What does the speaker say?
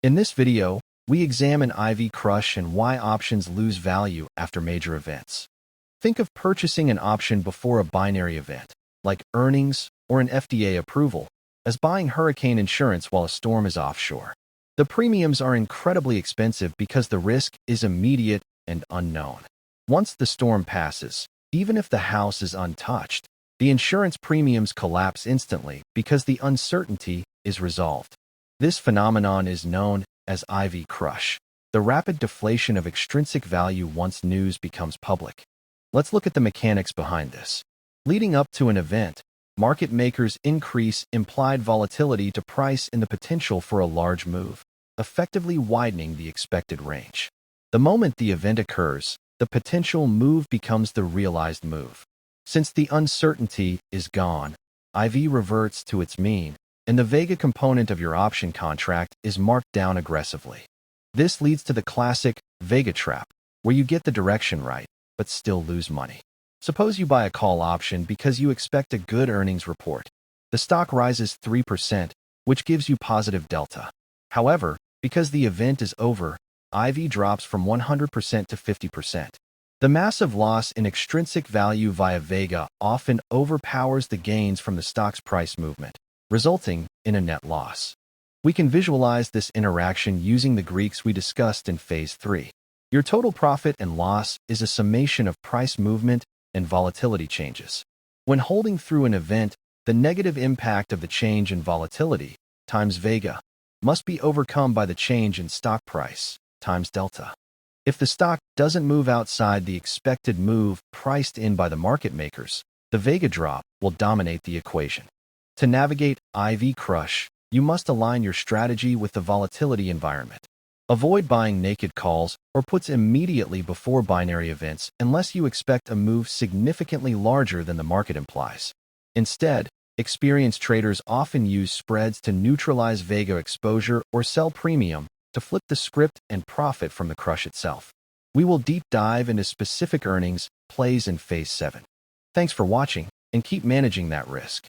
In this video, we examine IV crush and why options lose value after major events. Think of purchasing an option before a binary event, like earnings or an FDA approval, as buying hurricane insurance while a storm is offshore. The premiums are incredibly expensive because the risk is immediate and unknown. Once the storm passes, even if the house is untouched, the insurance premiums collapse instantly because the uncertainty is resolved. This phenomenon is known as IV crush, the rapid deflation of extrinsic value once news becomes public. Let's look at the mechanics behind this. Leading up to an event, market makers increase implied volatility to price in the potential for a large move, effectively widening the expected range. The moment the event occurs, the potential move becomes the realized move. Since the uncertainty is gone, IV reverts to its mean, and the Vega component of your option contract is marked down aggressively. This leads to the classic Vega Trap, where you get the direction right, but still lose money. Suppose you buy a call option because you expect a good earnings report. The stock rises 3%, which gives you positive delta. However, because the event is over, IV drops from 100% to 50%. The massive loss in extrinsic value via Vega often overpowers the gains from the stock's price movement, resulting in a net loss. We can visualize this interaction using the Greeks we discussed in Phase 3. Your total profit and loss is a summation of price movement and volatility changes. When holding through an event, the negative impact of the change in volatility, times Vega, must be overcome by the change in stock price, times delta. If the stock doesn't move outside the expected move priced in by the market makers, the Vega drop will dominate the equation. To navigate IV crush, you must align your strategy with the volatility environment. Avoid buying naked calls or puts immediately before binary events unless you expect a move significantly larger than the market implies. Instead, experienced traders often use spreads to neutralize Vega exposure or sell premium to flip the script and profit from the crush itself. We will deep dive into specific earnings plays in Phase 7. Thanks for watching, and keep managing that risk.